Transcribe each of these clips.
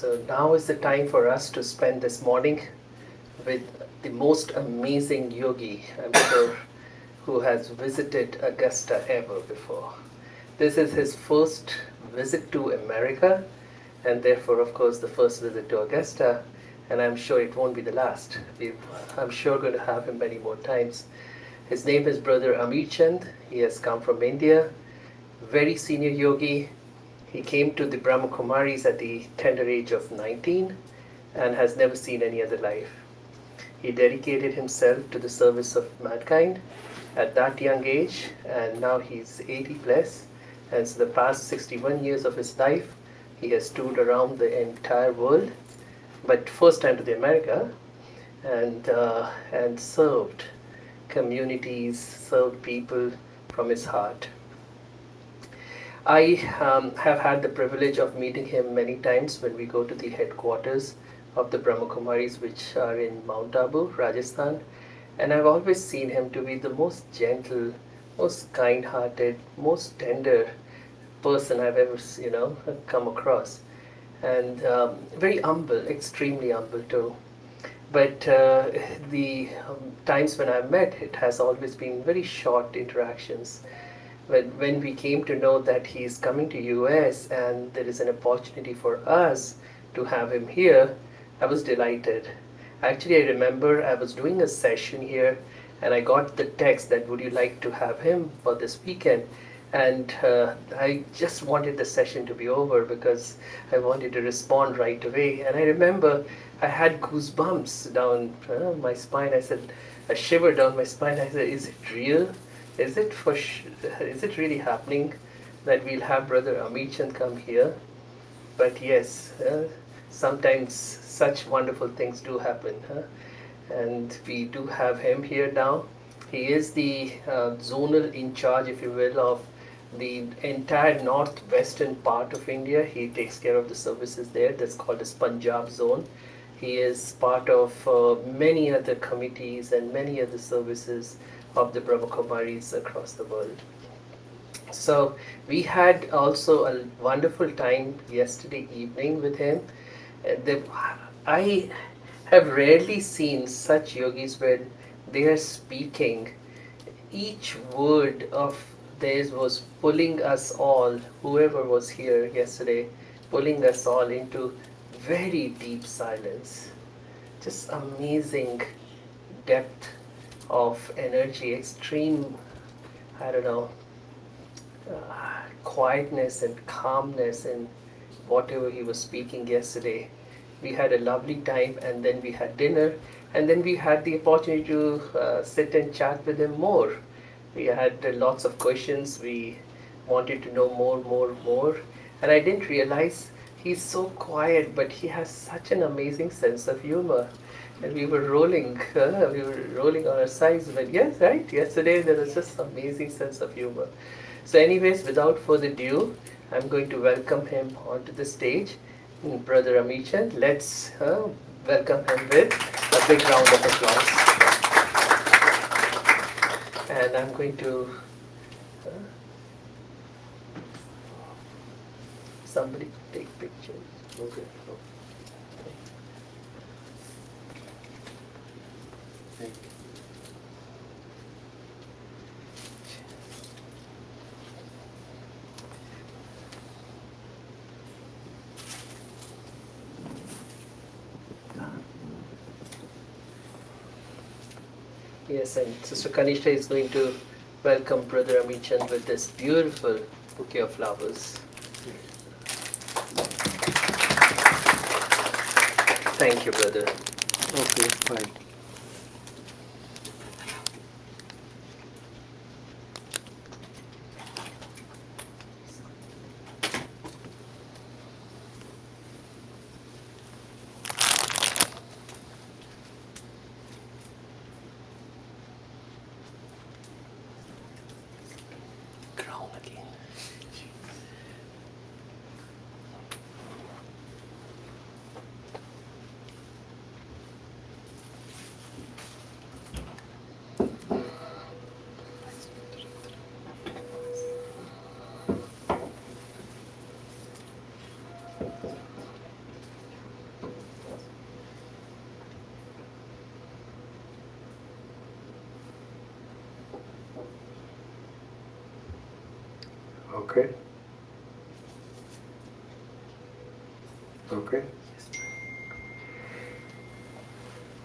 So now is the time for us to spend this morning with the most amazing yogi, I'm sure, who has visited Augusta ever before. This is his first visit to America, and therefore, of course, the first visit to Augusta, and I'm sure it won't be the last. I'm sure going to have him many more times. His name is Brother Amir Chand. He has come from India, very senior yogi. He came to the Brahma Kumaris at the tender age of 19 and has never seen any other life. He dedicated himself to the service of mankind at that young age, and now he's 80 plus. And so the past 61 years of his life, he has toured around the entire world, but first time to the America, and served communities, served people from his heart. I have had the privilege of meeting him many times when we go to the headquarters of the Brahma Kumaris, which are in Mount Abu, Rajasthan. And I've always seen him to be the most gentle, most kind-hearted, most tender person I've ever, come across. And very humble, extremely humble too. But the times when I've met, it has always been very short interactions. When we came to know that he's coming to US and there is an opportunity for us to have him here, I was delighted. Actually, I remember I was doing a session here and I got the text that would you like to have him for this weekend, and I just wanted the session to be over because I wanted to respond right away. And I remember I had goosebumps down my spine. I said, a shiver down my spine. I said, is it real? Is it really happening that we'll have Brother Amir Chand come here? But yes, sometimes such wonderful things do happen, and we do have him here now. He is the zonal in charge, if you will, of the entire northwestern part of India. He takes care of the services there. That's called as Punjab zone. He is part of many other committees and many other services of the Brahma Kumaris across the world. So we had also a wonderful time yesterday evening with him. I have rarely seen such yogis when they are speaking. Each word of theirs was pulling us all, whoever was here yesterday, pulling us all into very deep silence. Just amazing depth of energy, extreme, I don't know, quietness and calmness in whatever he was speaking yesterday. We had a lovely time, and then we had dinner, and then we had the opportunity to sit and chat with him more. We had lots of questions. We wanted to know more. And I didn't realize he's so quiet, but he has such an amazing sense of humor. And we were rolling on our sides. But yes, right, yesterday there was just amazing sense of humor. So anyways, without further ado, I'm going to welcome him onto the stage. Brother Amir Chand, let's welcome him with a big round of applause. And I'm going to somebody take pictures. Okay. Thank you. Yes, and Sister Kanishta is going to welcome Brother Amir Chand with this beautiful bouquet of flowers. Thank you, brother. Okay, fine. Crown again. Okay? Okay?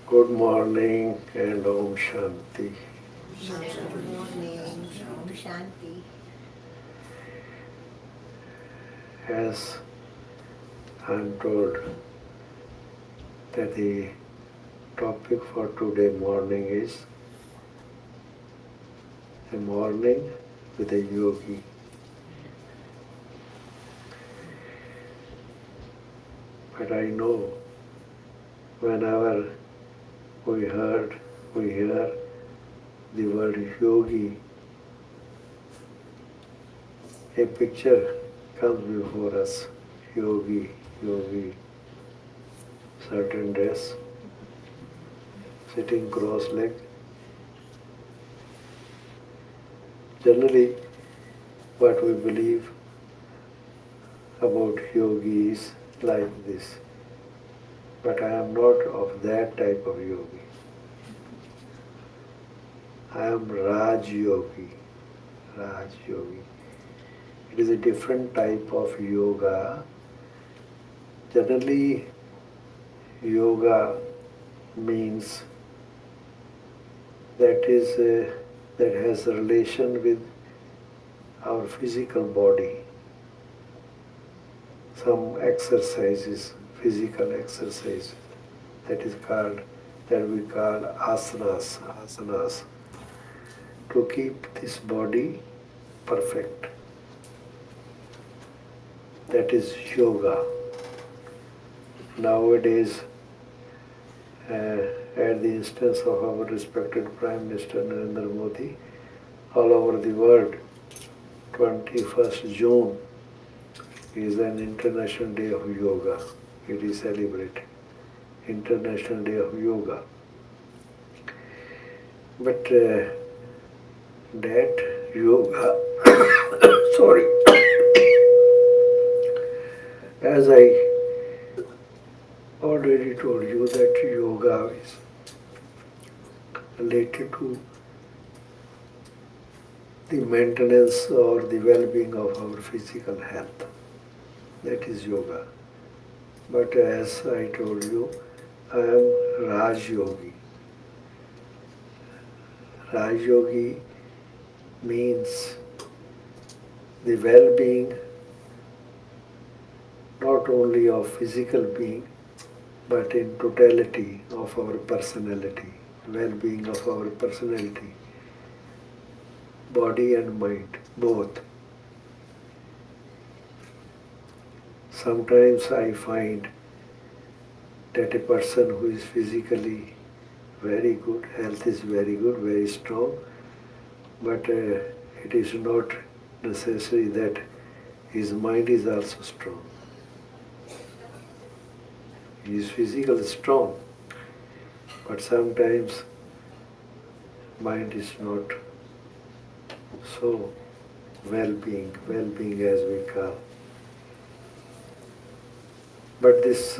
Good morning and Om Shanti. Good morning, Om Shanti. As I'm told that the topic for today morning is a morning with a yogi. But I know whenever we hear the word yogi, a picture comes before us. Yogi, yogi, certain dress, sitting cross-legged. Generally, what we believe about yogi is like this. But I am not of that type of yogi. I am Raj Yogi. Raj Yogi. It is a different type of yoga. Generally, yoga means that has a relation with our physical body. Some exercises, physical exercise, that we call asanas, to keep this body perfect. That is yoga. Nowadays, at the instance of our respected Prime Minister Narendra Modi, all over the world, 21st June is an International Day of Yoga. It is celebrated. International Day of Yoga. But that yoga, sorry, as I already told you that yoga is related to the maintenance or the well-being of our physical health. That is yoga. But as I told you, I am Raj Yogi. Raj Yogi means the well-being not only of physical being, but in totality of our personality, well-being of our personality, body and mind, both. Sometimes I find that a person who is physically very good, health is very good, very strong, but it is not necessary that his mind is also strong. He is physically strong, but sometimes mind is not so well-being as we call. But this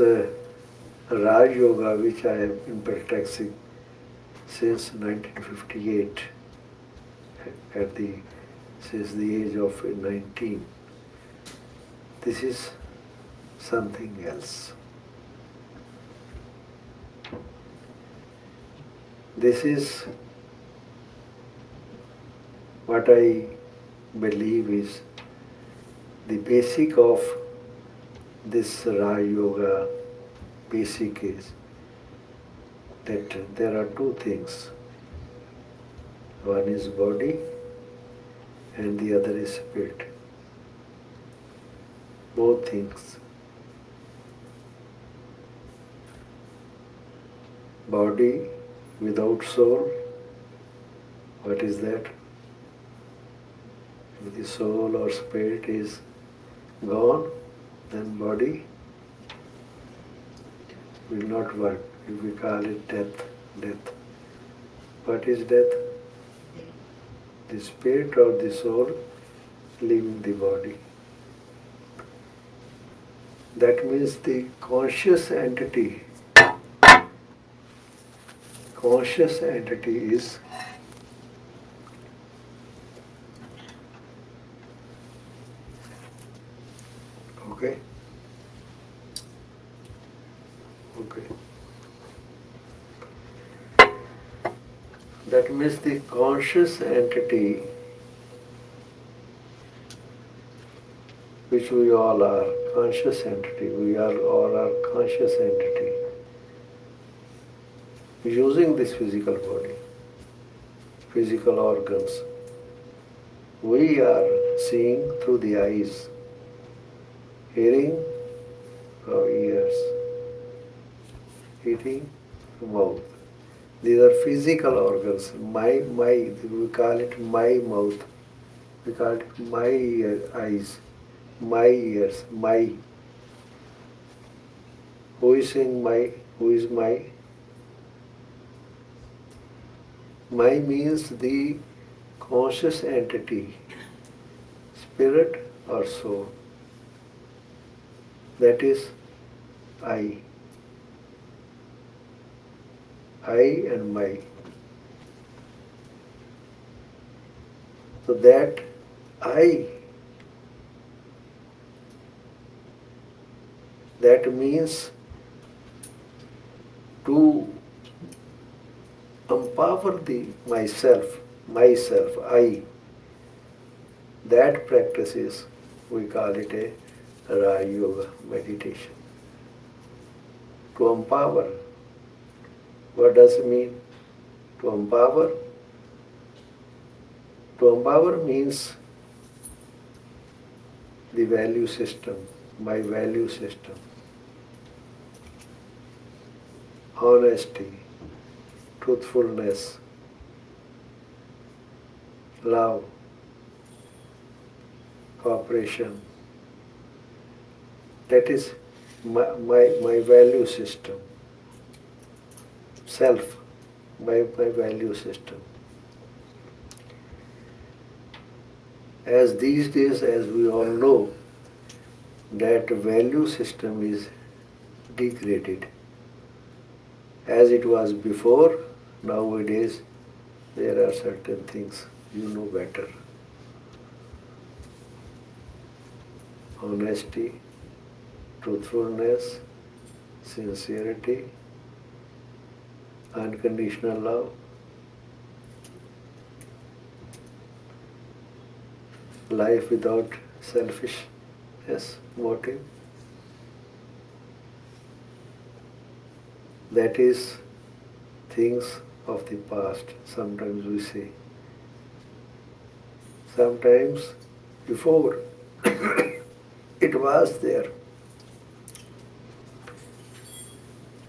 Raj Yoga, which I have been practicing since 1958, since the age of 19, this is something else. This is what I believe is the basic of this Raj Yoga. Basic is that there are two things. One is body and the other is spirit. Both things. Body without soul, what is that? If the soul or spirit is gone, then body will not work. We call it death. What is death? The spirit or the soul leaving the body. That means the conscious entity Okay? Okay. That means the conscious entity, which we all are, conscious entity, we are all are conscious entity, using this physical body, physical organs. We are seeing through the eyes, hearing through ears, eating through mouth. These are physical organs. We call it my mouth. We call it my eyes, my ears, my. Who is saying my? Who is my? My means the conscious entity, spirit or soul. That is I. I and my. So that I, that means to empower the myself, I. That practice is, we call it a Raja Yoga meditation. To empower. What does it mean? To empower? To empower means the value system, my value system. Honesty, truthfulness, love, cooperation. That is my value system. Self, my value system. As these days, as we all know, that value system is degraded. As it was before, nowadays there are certain things you know better. Honesty, truthfulness, sincerity, unconditional love, life without selfishness, motive. That is things of the past, sometimes we say. Sometimes before it was there.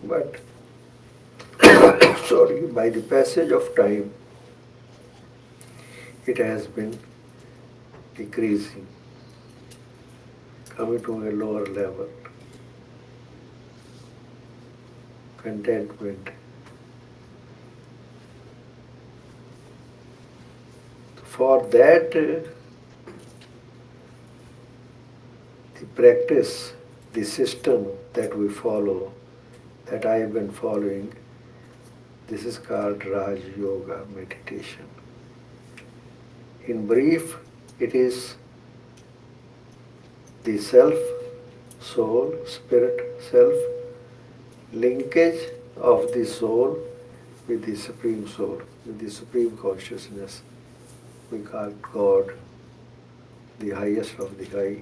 But sorry, by the passage of time, it has been decreasing, coming to a lower level. Contentment. For that, the practice, the system that we follow, that I have been following, this is called Raj Yoga meditation. In brief, it is the self, soul, spirit, self, linkage of the soul with the Supreme Soul, with the Supreme Consciousness. We call God, the highest of the high.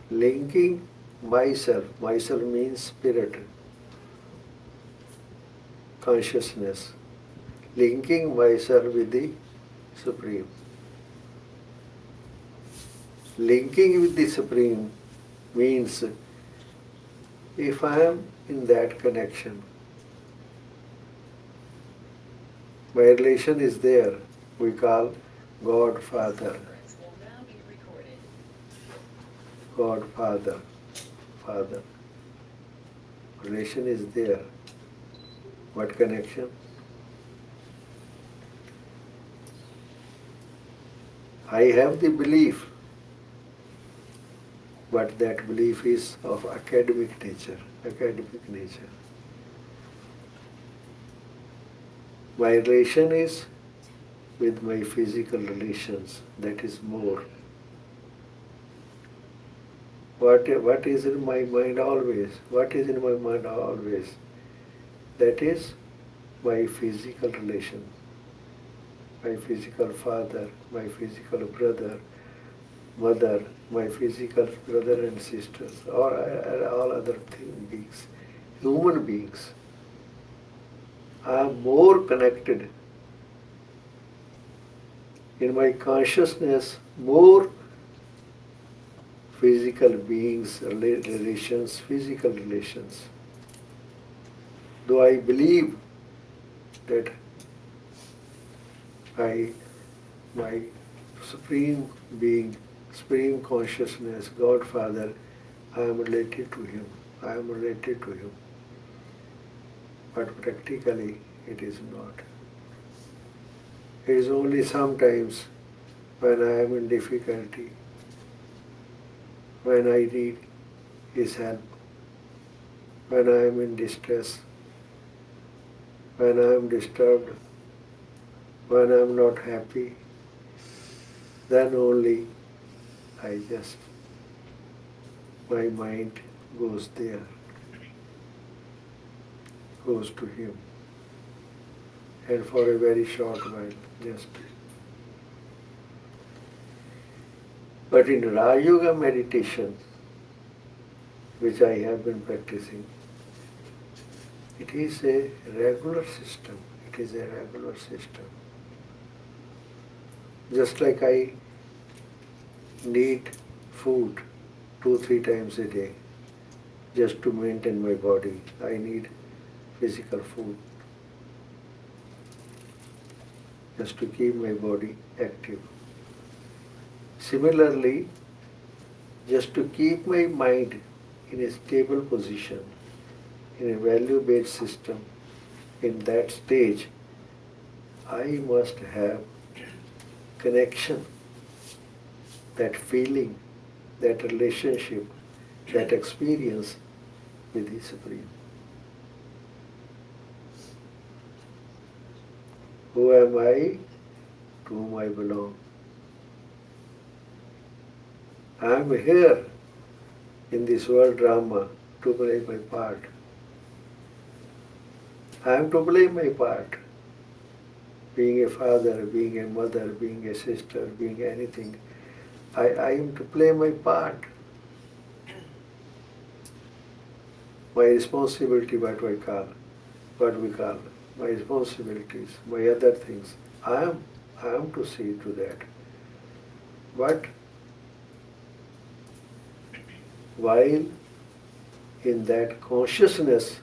Linking myself means spirit, consciousness. Linking myself with the Supreme. Linking with the Supreme means if I am in that connection, my relation is there, we call God Father. God Father, Father. Relation is there. What connection? I have the belief, but that belief is of academic nature. My relation is with my physical relations, that is more. What is in my mind always? What is in my mind always? That is my physical relation, my physical father, my physical brother, mother, my physical brother and sisters, or all other beings, human beings. I am more connected in my consciousness, more physical beings, relations, physical relations. Though I believe that my supreme being, supreme consciousness, God Father, I am related to Him. I am related to Him. But practically it is not. It is only sometimes when I am in difficulty, when I need His help, when I am in distress, when I am disturbed, when I am not happy, then only my mind goes there, goes to Him. And for a very short while, just. But in Raj Yoga meditation, which I have been practicing, it is a regular system. It is a regular system. Just like I need food 2-3 times a day just to maintain my body, I need physical food just to keep my body active. Similarly, just to keep my mind in a stable position, in a value-based system, in that stage, I must have connection, that feeling, that relationship, that experience with the Supreme. Who am I? To whom I belong. I am here in this world drama to play my part. I am to play my part. Being a father, being a mother, being a sister, being anything, I am to play my part. My responsibility, what we call, my responsibilities, my other things, I am to see to that. But while in that consciousness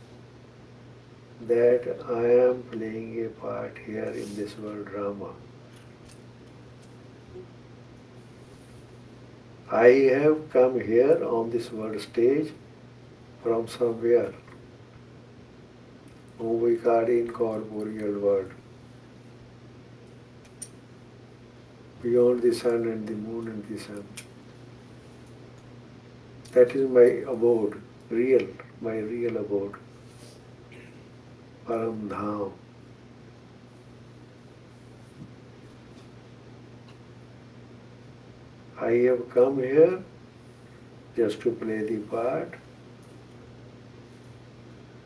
that I am playing a part here in this world drama, I have come here on this world stage from somewhere, whom we call incorporeal world, beyond the sun and the moon and the sun. That is my abode, my real abode, Param Dham. I have come here just to play the part,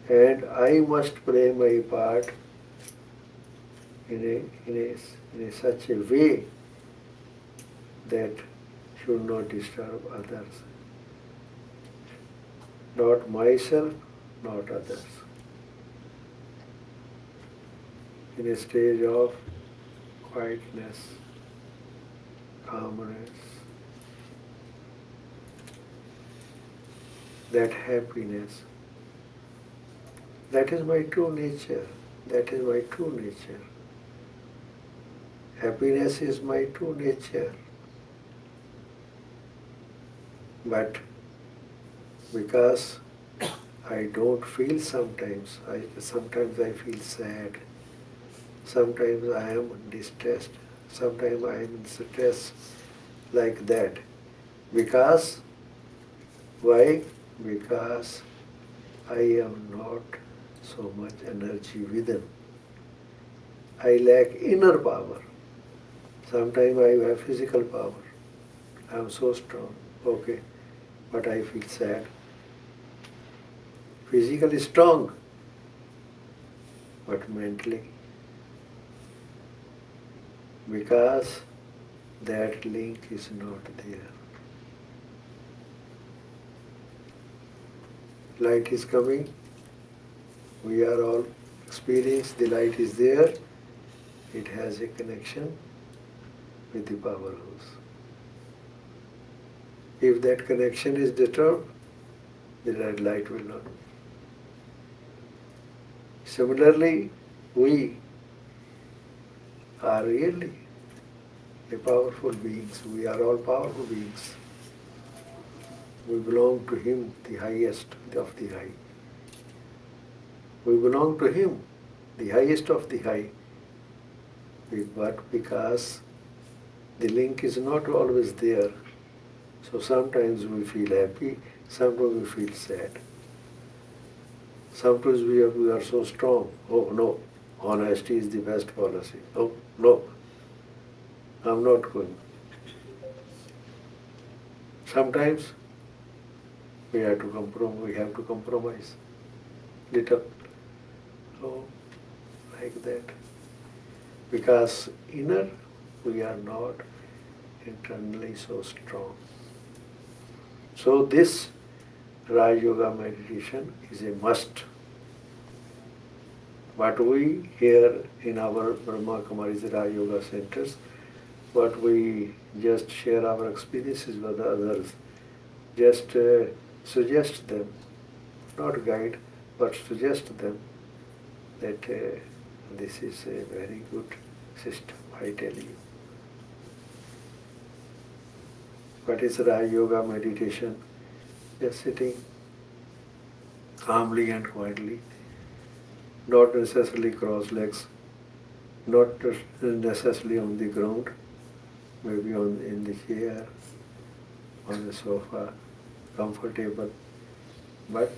and I must play my part in such a way that should not disturb others. Not myself, not others. In a stage of quietness, calmness, that happiness. That is my true nature. That is my true nature. Happiness is my true nature. But because I don't feel sometimes I feel sad. Sometimes I am distressed. Sometimes I am in stress like that. Because, why? Because I have not so much energy within. I lack inner power. Sometimes I have physical power. I am so strong. Okay. but I feel sad. Physically strong, but mentally, because that link is not there. Light is coming, we are all experiencing the light is there, it has a connection with the powerhouse. If that connection is disturbed, the red light will not. Similarly, we are really a powerful beings. We are all powerful beings. We belong to Him, the highest of the high. We belong to Him, the highest of the high. But because the link is not always there, so sometimes we feel happy, sometimes we feel sad. Sometimes we are so strong. Oh no, honesty is the best policy. Oh no, I'm not going. Sometimes we have to compromise little. So like that. Because inner we are not internally so strong. So this Raj Yoga meditation is a must. But we here in our Brahma Kumaris Raj Yoga centers, but we just share our experiences with others, just suggest them, not guide, but suggest them that this is a very good system, I tell you. What is Raj Yoga meditation? Just sitting calmly and quietly, not necessarily cross legs, not necessarily on the ground, maybe in the chair, on the sofa, comfortable. But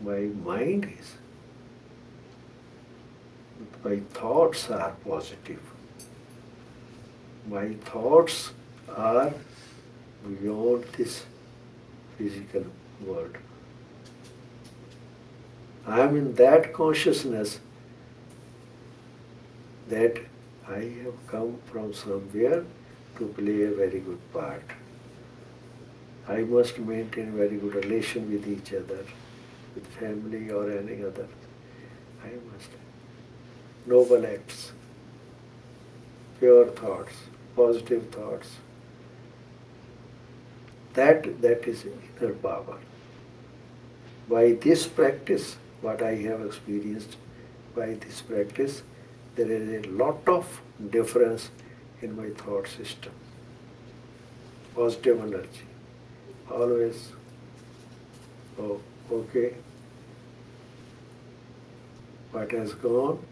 my mind is, my thoughts are positive. My thoughts are beyond this physical world. I am in that consciousness that I have come from somewhere to play a very good part. I must maintain very good relation with each other, with family or any other. I must. Noble acts, pure thoughts, positive thoughts. That is inner power. By this practice, what I have experienced, by this practice, there is a lot of difference in my thought system. Positive energy. Always, oh, okay. What has gone,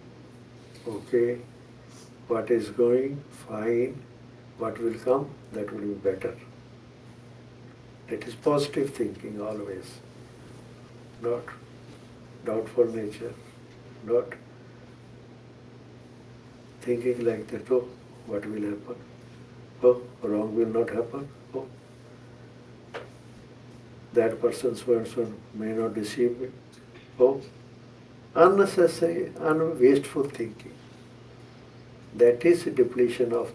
okay. What is going, fine. What will come, that will be better. That is positive thinking always. Not doubtful nature, not thinking like that, oh, what will happen? Oh, wrong will not happen. Oh, that person's person may not deceive me. Oh, unnecessary, wasteful thinking. That is a depletion of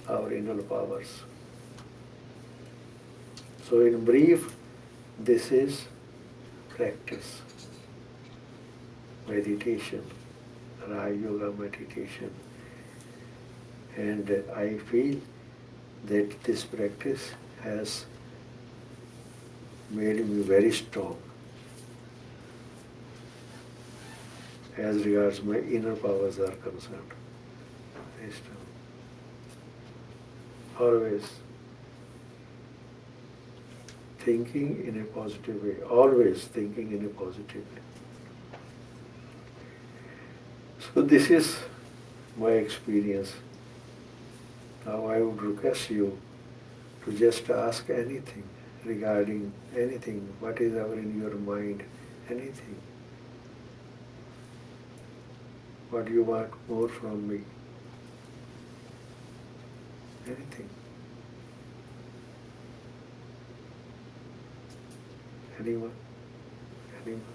our inner powers. So in brief, this is practice, meditation, Raj Yoga meditation. And I feel that this practice has made me very strong as regards my inner powers are concerned. Very strong. Always thinking in a positive way, always thinking in a positive way. So this is my experience. Now I would request you to just ask anything regarding anything, what is ever in your mind, anything. What do you want more from me? Anything. Anyone? Anyone?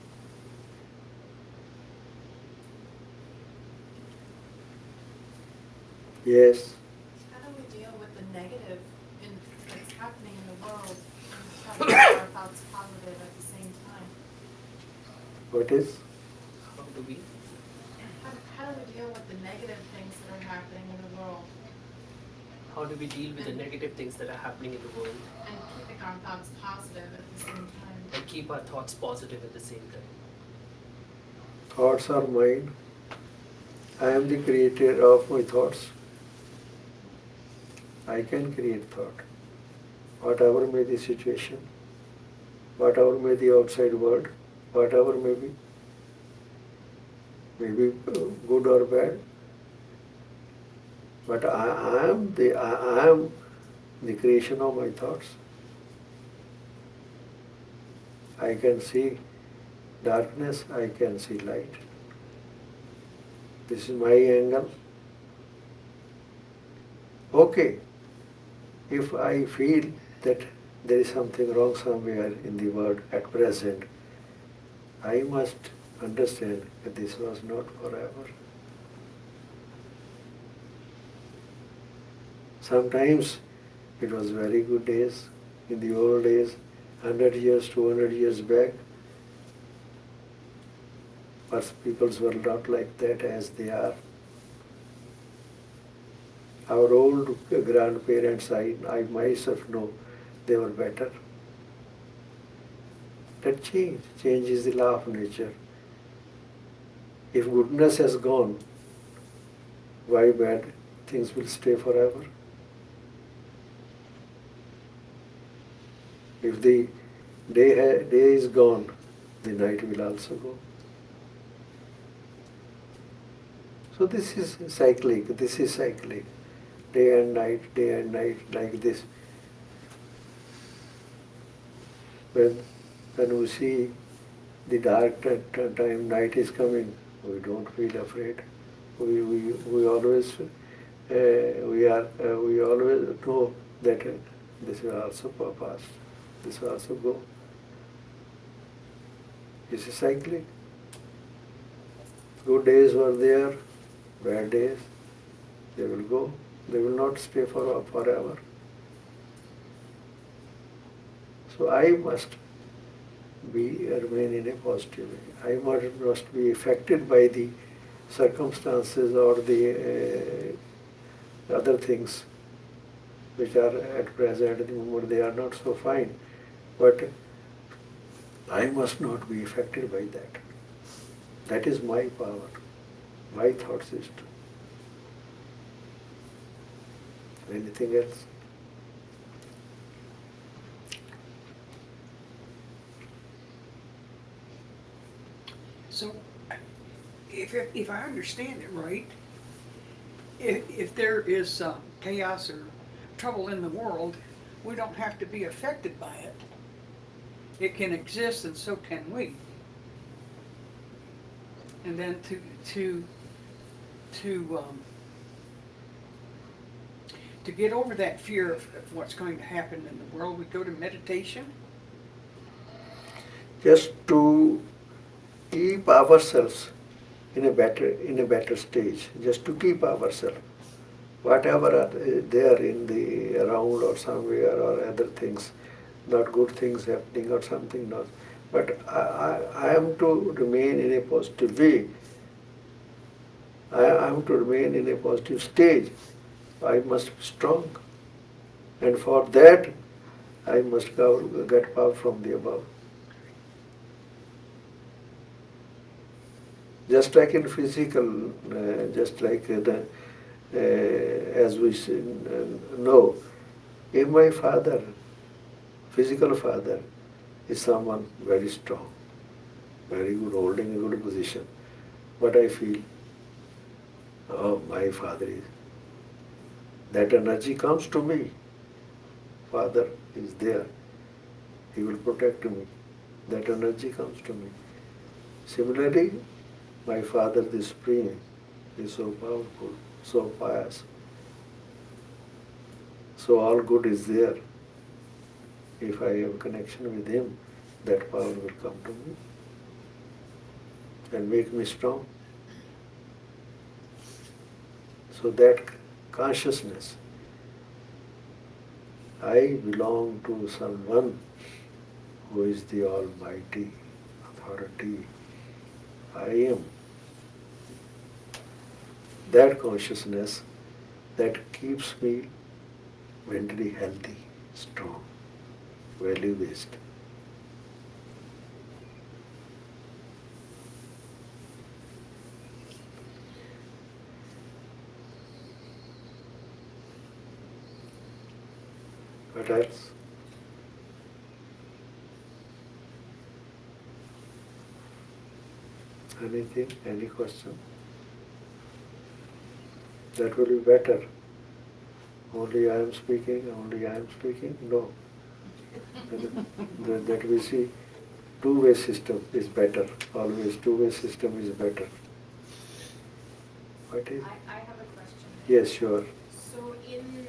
Yes. How do we deal with the negative that's happening in the world and try to keep our thoughts positive at the same time? What is? How do we? How do we deal with the negative things that are happening in the world How do we deal with the negative things that are happening in the world and keeping our thoughts positive at the same time? and keep our thoughts positive at the same time? Thoughts are mine. I am the creator of my thoughts. I can create thought. Whatever may the situation, whatever may the outside world, whatever may be good or bad. But I am the creation of my thoughts. I can see darkness, I can see light. This is my angle. Okay, if I feel that there is something wrong somewhere in the world at present, I must understand that this was not forever. Sometimes it was very good days, in the old days, 100 years, 200 years back. But peoples were not like that as they are. Our old grandparents, I myself know, they were better. That change is the law of nature. If goodness has gone, why bad things will stay forever? If the day is gone, the night will also go. So this is cyclic, day and night, like this. When we see the dark time, night is coming, we don't feel afraid. We always know that this will also pass, this will also go. This is cyclic. Good days were there, bad days, they will go. They will not stay forever. So I must remain in a positive way. I must be affected by the circumstances or the other things which are at present, at the moment, they are not so fine. But I must not be affected by that. That is my power, my thought system. Anything else? So, if I understand it right, if there is chaos or trouble in the world, we don't have to be affected by it. It can exist, and so can we. And then to get over that fear of what's going to happen in the world, we go to meditation. Just to keep ourselves in a better stage, just to keep ourselves. Whatever are there in the around or somewhere or other things, not good things happening or something not. But I am to remain in a positive way. I am to remain in a positive stage. I must be strong. And for that, I must get power from the above. Just like in physical, just like as we know, if my father, physical father, is someone very strong, very good, holding a good position, but I feel, oh, my father is, that energy comes to me. Father is there. He will protect me. That energy comes to me. Similarly, my Father, the Supreme, is so powerful, so pious. So all good is there. If I have connection with Him, that power will come to me and make me strong. So that consciousness, I belong to someone who is the Almighty Authority. I am. That consciousness that keeps me mentally healthy, strong, value-based. What else? Anything? Any question? That will be better. Only I am speaking, only I am speaking? No. That we see two-way system is better. Always two-way system is better. What is? I have a question. Yes, sure. So in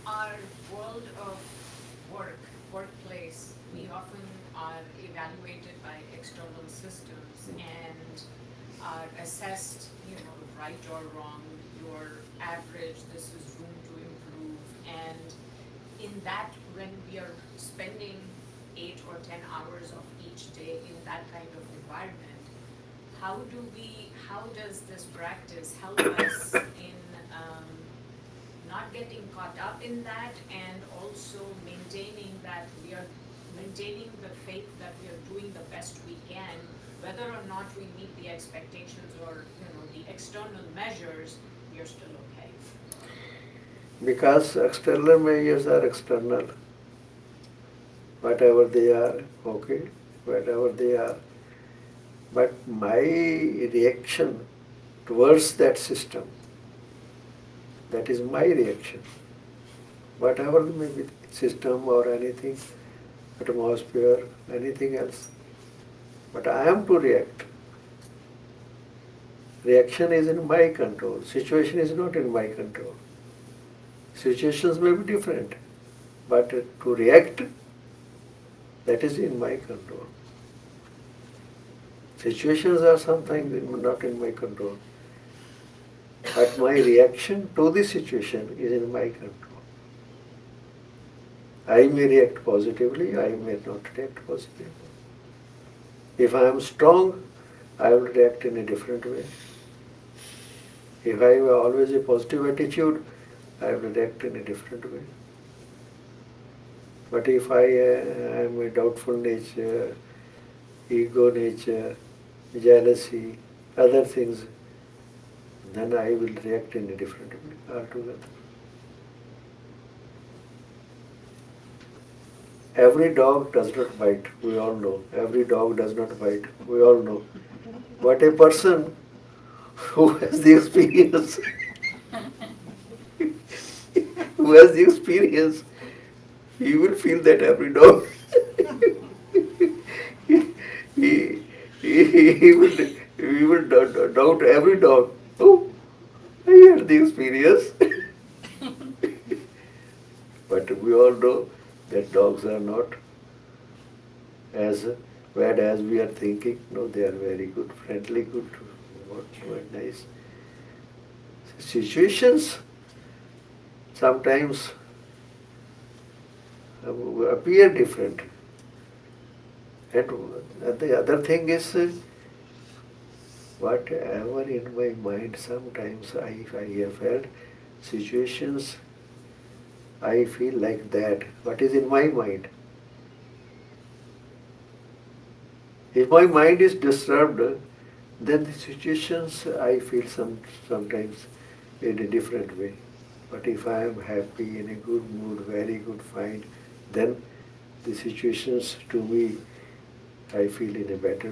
our world of workplace, we often are evaluated by external systems and are assessed, right or wrong, your average, this is room to improve. And in that, when we are spending 8 or 10 hours of each day in that kind of environment, how does this practice help us in not getting caught up in that, and also maintaining the faith that we are doing the best we can, whether or not we meet the expectations or the external measures, we are still okay. Because external measures are external. Whatever they are, okay, whatever they are. But my reaction towards that system, that is my reaction. Whatever may be system or anything, atmosphere, anything else. But I am to react. Reaction is in my control. Situation is not in my control. Situations may be different, but to react, that is in my control. Situations are something not in my control. But my reaction to the situation is in my control. I may react positively, I may not react positively. If I am strong, I will react in a different way. If I have always a positive attitude, I will react in a different way. But if I am a doubtful nature, ego nature, jealousy, other things, then I will react in a different way altogether. Every dog does not bite, we all know. Every dog does not bite, we all know. But a person who has the experience, he will feel that every dog, he will doubt every dog. Oh, I had the experience. But we all know that dogs are not as bad as we are thinking. No, they are very good, friendly, good, what nice. Situations sometimes appear different. And the other thing is, whatever in my mind, sometimes I have felt situations, I feel like that. What is in my mind? If my mind is disturbed, then the situations I feel sometimes in a different way. But if I am happy, in a good mood, very good, fine, then the situations to me, I feel in a better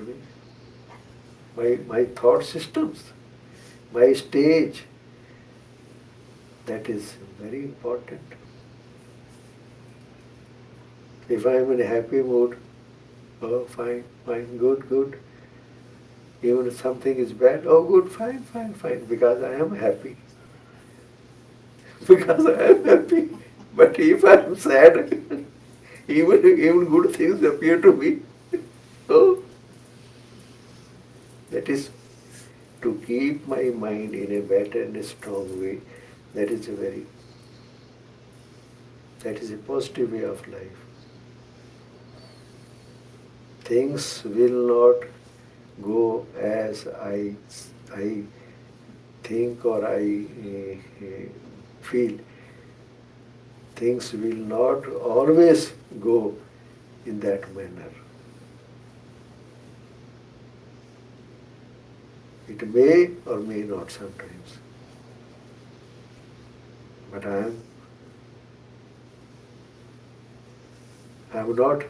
way. My thought systems, my stage, that is very important. If I am in a happy mood, oh, fine, fine, good, good. Even if something is bad, oh, good, fine, fine, fine, because I am happy. Because I am happy. But if I am sad, even good things appear to me. So, that is to keep my mind in a better and a strong way. That is a positive way of life. Things will not go as I think or I feel. Things will not always go in that manner. It may or may not sometimes. But I am not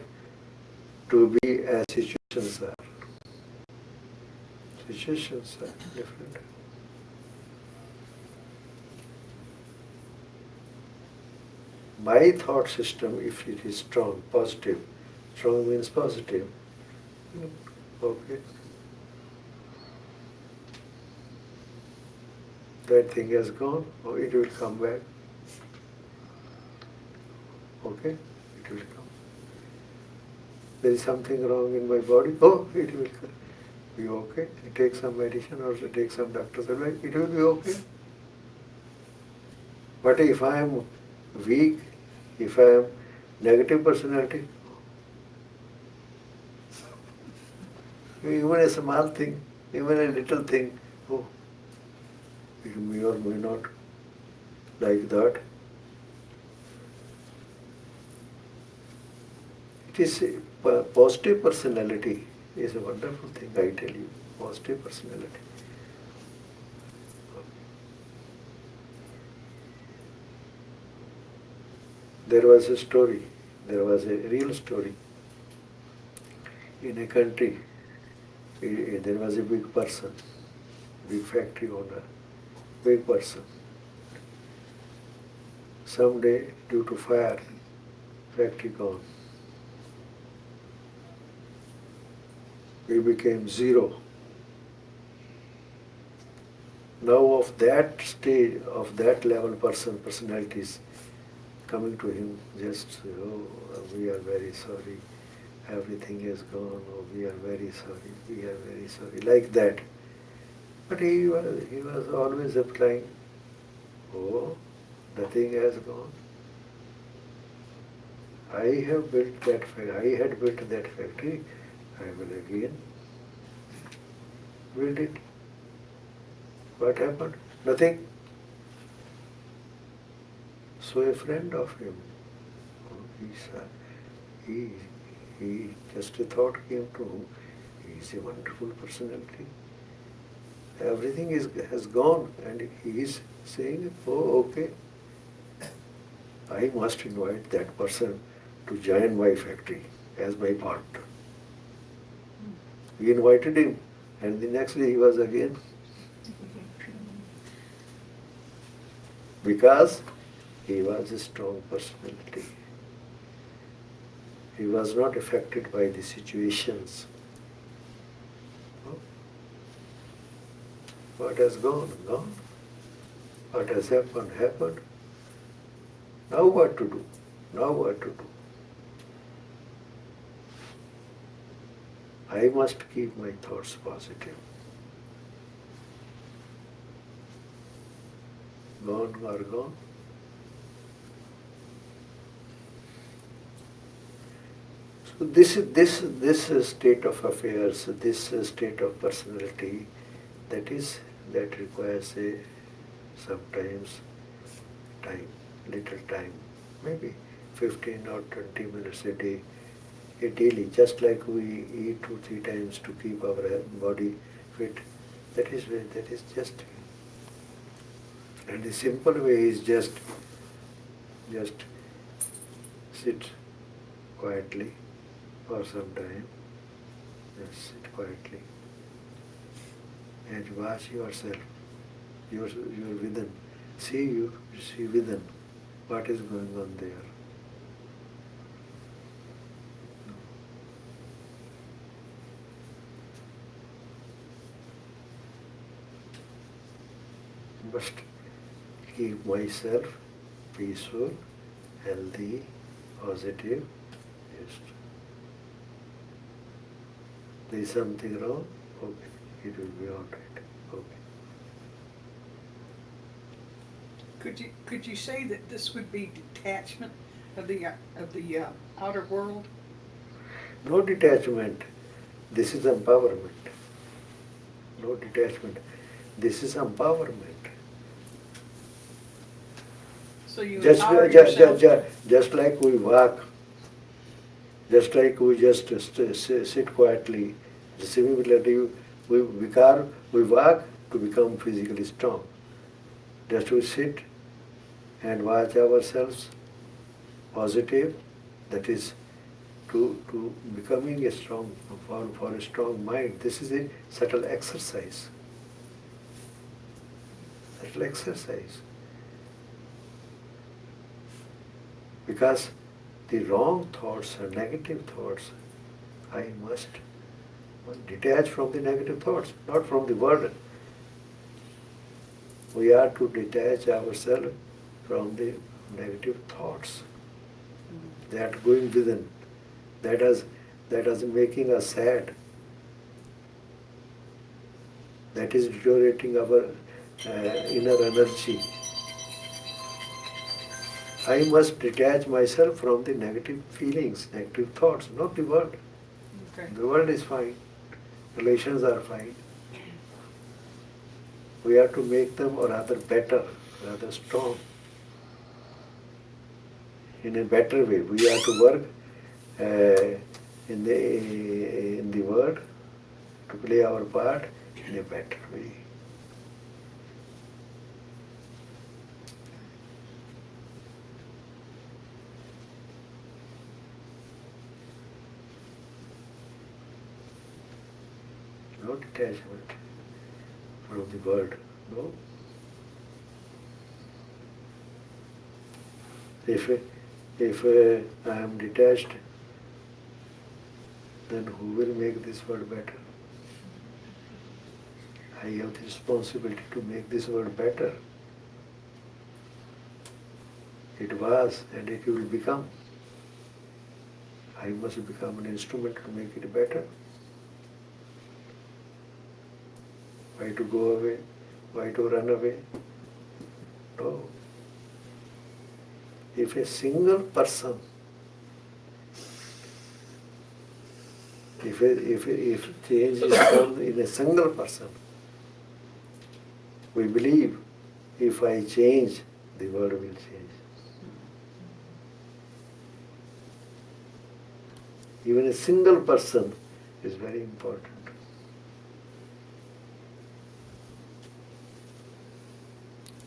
to be as situations are. Situations are different. My thought system, if it is strong, positive, strong means positive, okay. That thing has gone, oh, it will come back. Okay, it will come. There is something wrong in my body, oh, it will be okay. Take some medicine or take some doctor's advice, it will be okay. But if I am weak, if I am negative personality, even a small thing, even a little thing, oh, you may or may not like that. It is a positive personality is a wonderful thing, I tell you. Positive personality. There was a story, there was a real story. In a country, there was a big person, big factory owner, big person. Someday, due to fire, factory gone. We became zero. Now of that stage, of that level personalities coming to him, just, oh, we are very sorry, everything is gone, oh, we are very sorry, we are very sorry, like that. But he was always replying, oh, nothing has gone. I have built that factory, I had built that factory, I will again build it. What happened? Nothing. So a friend of him, he just a thought came to him, he is a wonderful personality. Everything has gone, and he is saying, oh, okay, I must invite that person to join my factory as my partner. We invited him, and the next day he was again. Because he was a strong personality. He was not affected by the situations. What has gone, gone. What has happened, happened. Now what to do? Now what to do? I must keep my thoughts positive. Gone are gone. So this state of affairs, this state of personality, that requires sometimes time, little time, maybe 15 or 20 minutes a day, daily, just like we eat 2-3 times to keep our body fit. That is just. And the simple way is just sit quietly for some time. Just sit quietly and watch yourself, your within. See within what is going on there. Must keep myself peaceful, healthy, positive. Yes. there is something wrong, okay, it will be all right. Okay. Could you say that this would be detachment of the outer world? No detachment. This is empowerment. No detachment. This is empowerment. So you Just, empower yourself. just like we walk, just like we just sit quietly, similarly we walk to become physically strong. Just we sit and watch ourselves positive, that is to becoming a strong, for a strong mind. This is a subtle exercise. Subtle exercise. Because the wrong thoughts or negative thoughts, I must detach from the negative thoughts, not from the burden. We are to detach ourselves from the negative thoughts that going within, that is making us sad, that is deteriorating our inner energy. I must detach myself from the negative feelings, negative thoughts, not the world. Okay. The world is fine, relations are fine. We have to make them rather better, rather strong. In a better way, we have to work in the world to play our part in a better way. No detachment from the world, no. If I am detached, then who will make this world better? I have the responsibility to make this world better. It was and it will become. I must become an instrument to make it better. Why to go away? Why to run away? No. If a single person, if change is done in a single person, we believe if I change, the world will change. Even a single person is very important.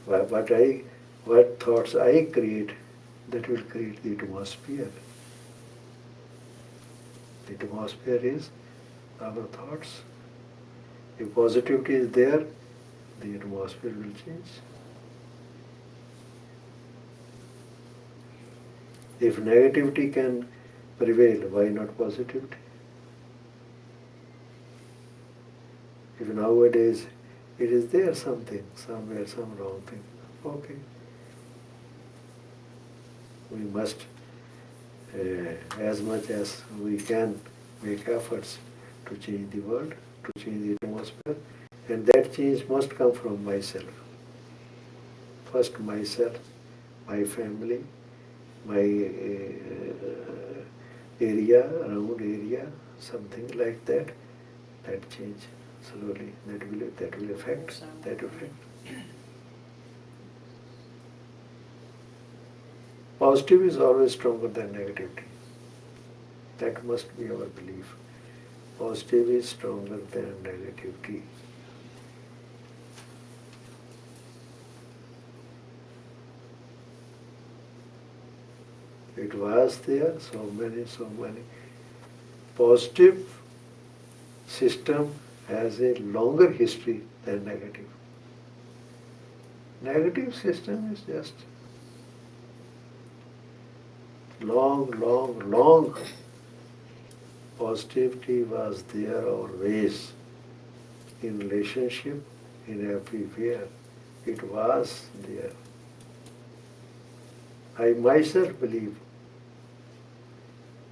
What thoughts I create, that will create the atmosphere. The atmosphere is our thoughts. If positivity is there, the atmosphere will change. If negativity can prevail, why not positivity? If nowadays it is there something, somewhere, some wrong thing, okay. We must, as much as we can, make efforts to change the world, to change the atmosphere, and that change must come from myself. First myself, my family, my area, around area, something like that. That change slowly, that will affect, that effect. Positive is always stronger than negativity. That must be our belief. Positive is stronger than negativity. It was there, so many. Positive system has a longer history than negative. Negative system is just long. Positivity was there always, in relationship, in everywhere. It was there. I myself believe.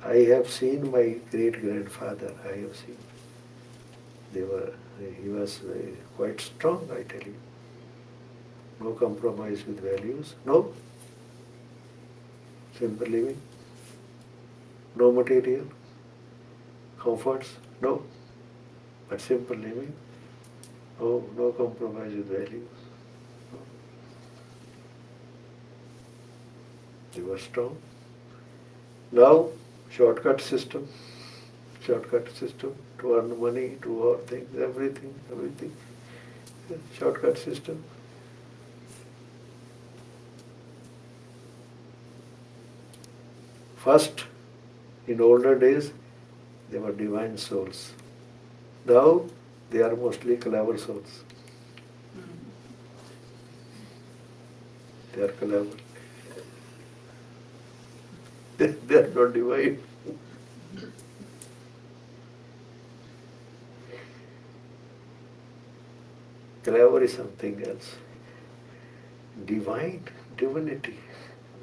I have seen my great-grandfather, I have seen. He was quite strong, I tell you. No compromise with values, no simple living, no material comforts, no, but simple living, no compromise with values. They were strong. Now, shortcut system to earn money, to earn things, everything. Shortcut system. First, in older days, they were divine souls. Now, they are mostly clever souls. They are clever. They are not divine. Clever is something else. Divine, divinity,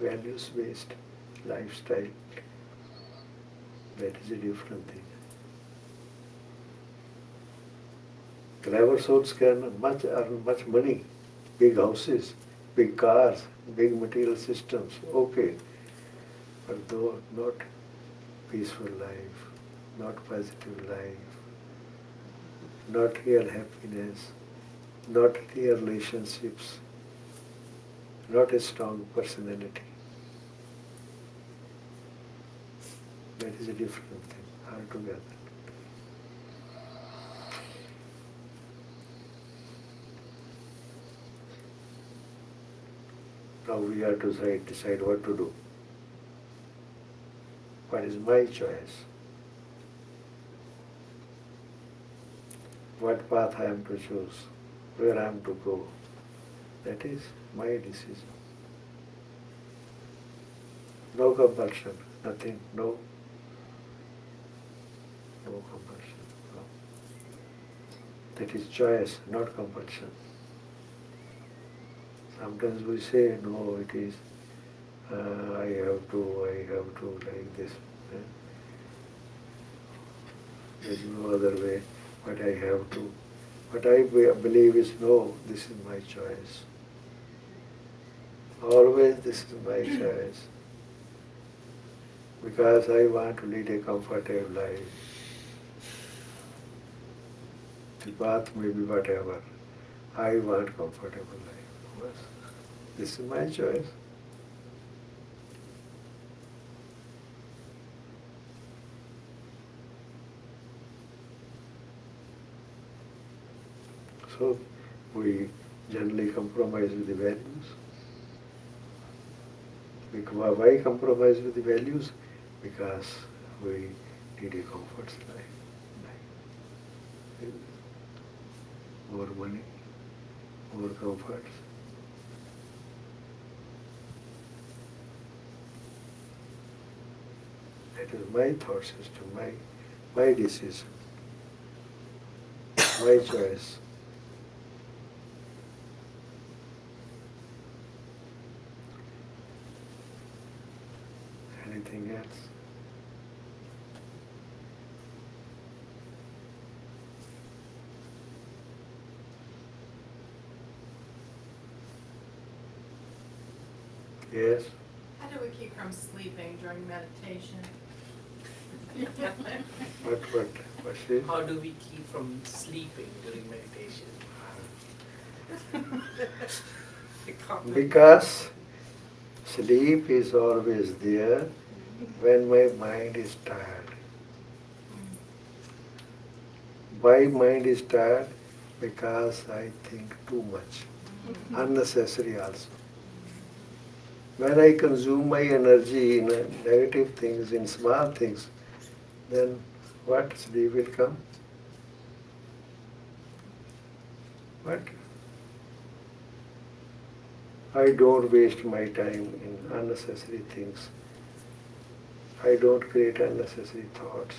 values-based lifestyle. That is a different thing. Clever souls can earn much money, big houses, big cars, big material systems, okay. But though not peaceful life, not positive life, not real happiness, not real relationships, not a strong personality. That is a different thing altogether. Now we have to decide what to do. What is my choice? What path I am to choose? Where I am to go? That is my decision. No compulsion, nothing, no compulsion. No. That is choice, not compulsion. Sometimes we say, no, it is, I have to like this. There is no other way, but I have to. What I believe is, no, this is my choice. Always this is my choice. Because I want to lead a comfortable life. The path may be whatever. I want comfortable life. Yes. This is my choice. So we generally compromise with the values. Why compromise with the values? Because we need a comfort life. More money, more comforts. That is my thought system, my decision, my choice. Anything else? Yes? How do we keep from sleeping during meditation? What's it? How do we keep from sleeping during meditation? Because sleep is always there when my mind is tired. Why mind is tired? Because I think too much, unnecessary also. When I consume my energy in negative things, in small things, then what sleep will come? What? I don't waste my time in unnecessary things. I don't create unnecessary thoughts.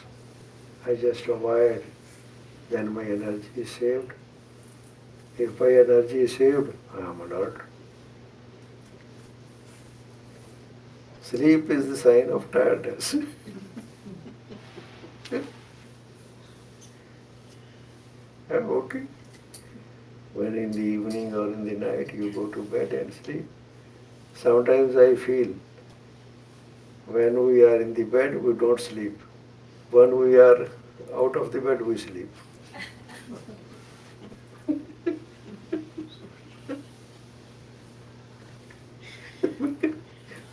I just avoid. Then my energy is saved. If my energy is saved, I am alert. Sleep is the sign of tiredness. and in the evening or in the night you go to bed and sleep. Sometimes I feel when we are in the bed we don't sleep. When we are out of the bed we sleep.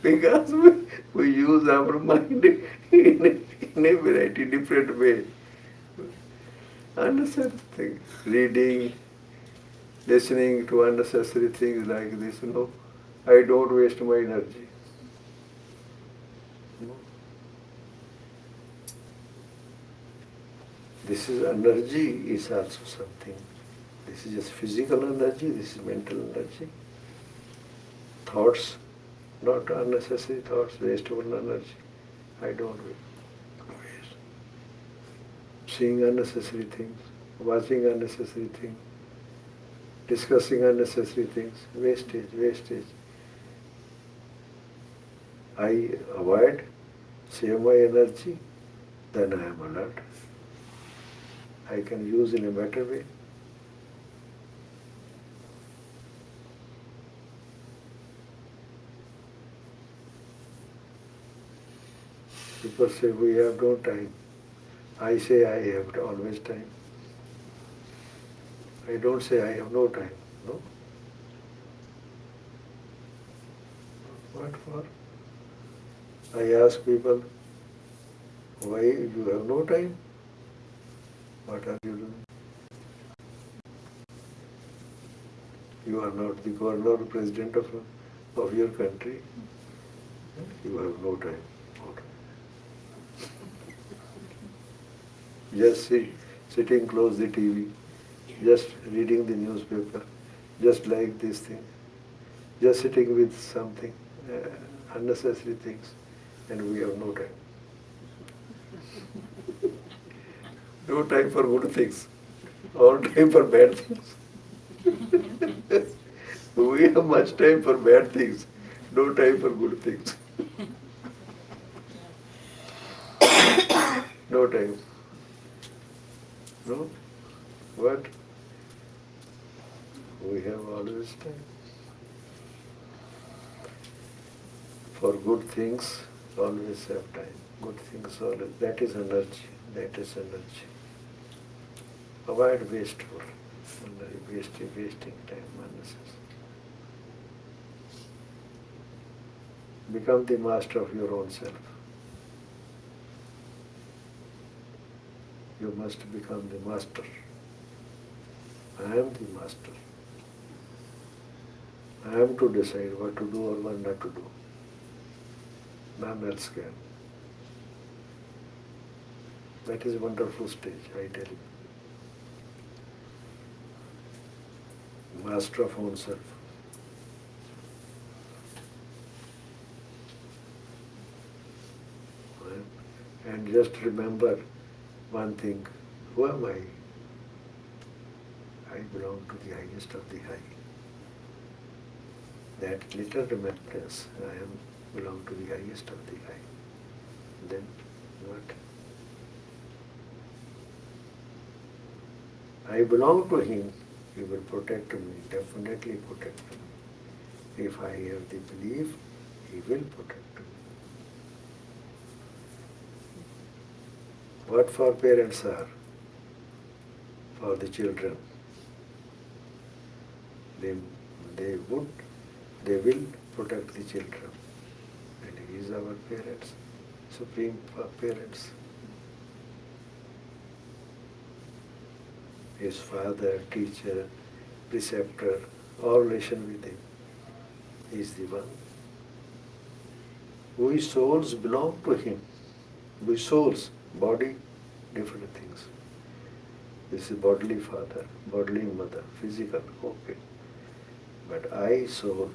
Because we use our mind in a variety different way. Unnecessary things, reading, listening to unnecessary things like this, I don't waste my energy. No. This is energy is also something. This is just physical energy, this is mental energy. Thoughts, not unnecessary thoughts, wasteful energy. I don't waste. Seeing unnecessary things, watching unnecessary things, discussing unnecessary things, wastage. I avoid, save my energy, then I am alert. I can use in a better way. People say we have no time. I say I have always time. I don't say I have no time. No. What for? I ask people, why you have no time? What are you doing? You are not the governor or president of your country. You have no time. Just sitting close the TV, just reading the newspaper, just like this thing, just sitting with something, unnecessary things, and we have no time. No time for good things, all time for bad things. We have much time for bad things, no time for good things. No time. No? What? We have always time. For good things, always have time. Good things always. That is energy. That is energy. Avoid wasteful. Wasting time unnecessary. Become the master of your own self. You must become the master. I am the master. I am to decide what to do or what not to do. None else can. That is a wonderful stage, I tell you. Master of own self. And just remember one thing, who am I? I belong to the highest of the high. That little remembrance, I belong to the highest of the high. Then what? I belong to him, he will protect me, definitely protect me. If I have the belief, he will protect me. What for parents are? For the children. They will protect the children. And he is our parents, supreme parents. His father, teacher, preceptor, all relation with him. He is the one. We souls belong to him. We souls, body, different things. This is bodily father, bodily mother, physical, okay. But I, soul,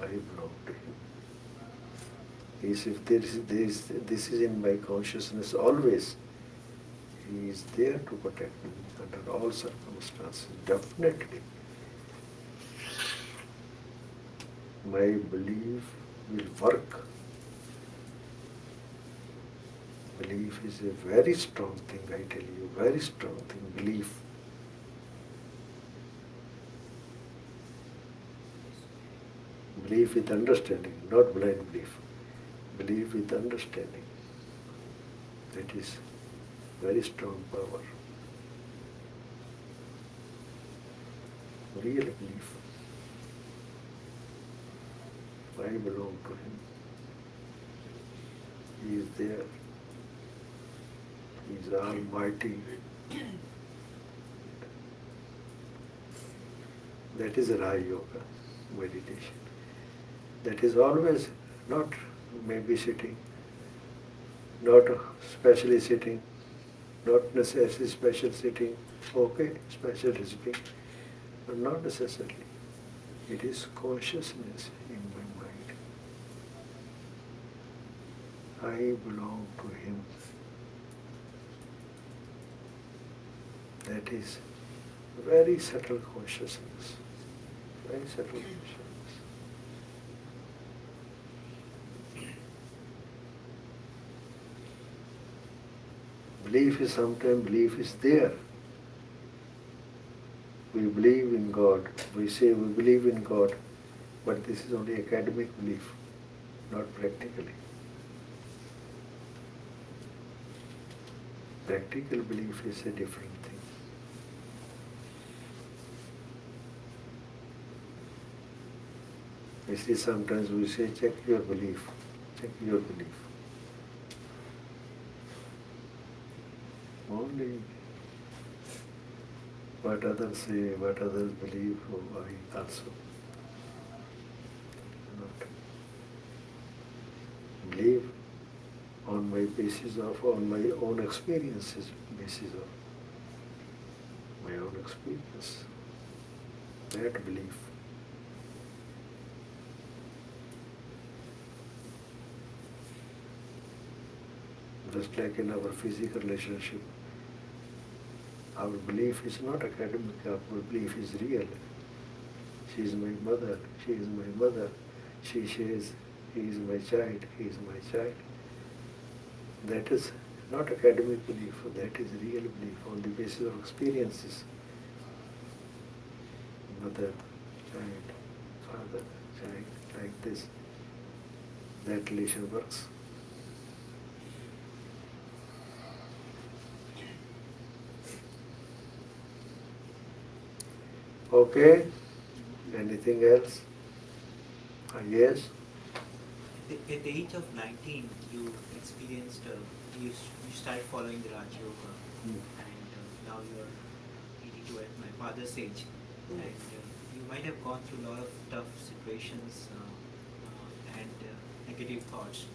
I belong to him. If this is in my consciousness always, he is there to protect me under all circumstances, definitely. My belief will work. Belief is a very strong thing, I tell you, very strong thing, belief. Belief with understanding, not blind belief. Belief with understanding. That is very strong power. Real belief. I belong to Him. He is there. He is almighty. That is Raja Yoga meditation. That is always not maybe sitting, not specially sitting, not necessarily special sitting, okay, special sitting, but not necessarily. It is consciousness in my mind. I belong to Him. That is very subtle consciousness. Very subtle consciousness. Belief is sometimes belief is there. We believe in God. We say we believe in God, but this is only academic belief, not practically. Practical belief is a different thing. You see, sometimes we say, check your belief, check your belief. Only what others say, what others believe, I also not believe on my basis of, on my own experiences, basis of my own experience. That belief. Just like in our physical relationship, our belief is not academic, our belief is real. She is my mother, she is my mother. She says, he is my child, he is my child. That is not academic belief, that is real belief on the basis of experiences. Mother, child, father, child, like this. That relation works. Okay, anything else? Yes? At the age of 19, you experienced, you started following the Raj Yoga, and now you're 82 at my father's age, and you might have gone through a lot of tough situations and negative thoughts.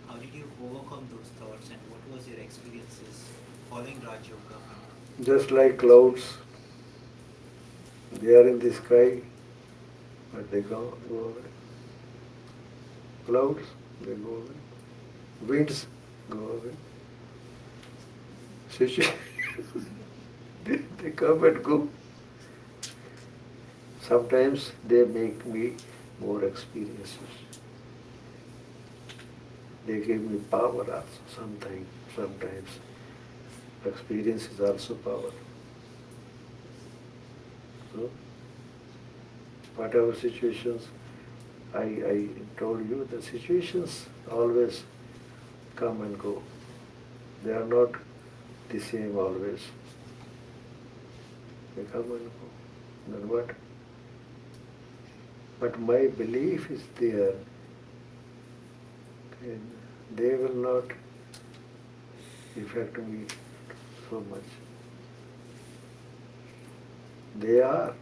How did you overcome those thoughts, and what was your experiences following Raj Yoga? Just like clouds, they are in the sky, but they go away. Clouds, they go away. Winds go away. Situations, they come and go. Sometimes they make me more experiences. They give me power also sometimes. Experience is also power. So, whatever situations, I told you, the situations always come and go. They are not the same always. They come and go. Then what? But my belief is there. And they will not affect me so much. They are.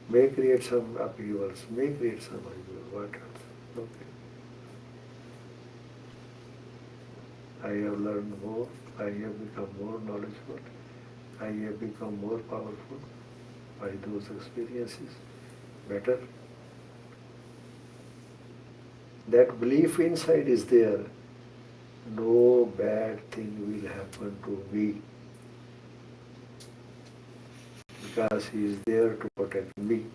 May create some upheavals, may create some upheavals. What else? Okay. I have learned more, I have become more knowledgeable, I have become more powerful by those experiences, better. That belief inside is there. No bad thing will happen to me, because He is there to protect me.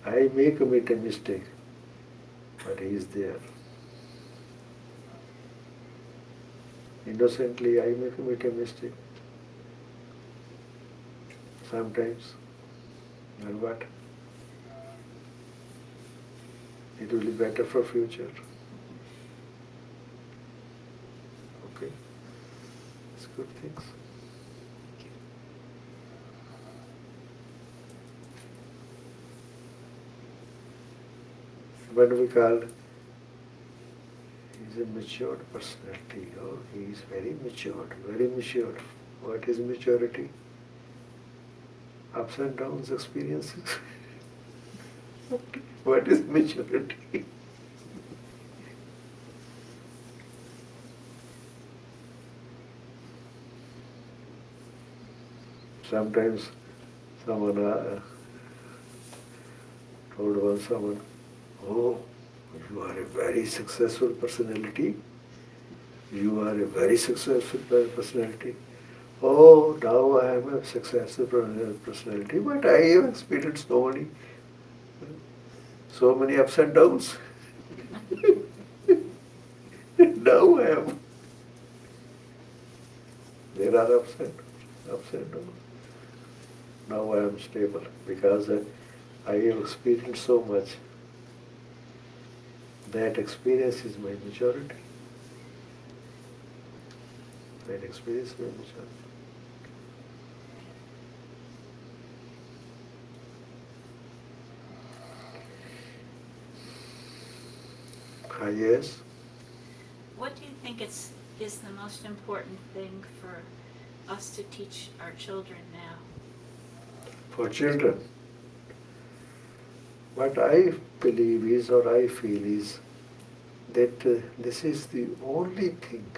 I may commit a mistake, but He is there. Innocently, I may commit a mistake. Sometimes And what? It will be better for future. Okay? It's good things. When we call, he's a matured personality. Oh, he is very matured, very matured. What is maturity? Ups and downs experiences. What is maturity? Sometimes someone told someone, oh, you are a very successful personality. You are a very successful personality. Oh, now I am a successful personality, but I have experienced so many ups and downs. Now I am. There are ups and downs. Now I am stable because I have experienced so much. That experience is my maturity. That experience is my maturity. Yes. What do you think is the most important thing for us to teach our children now? For children, what I believe is, or I feel is, that this is the only thing,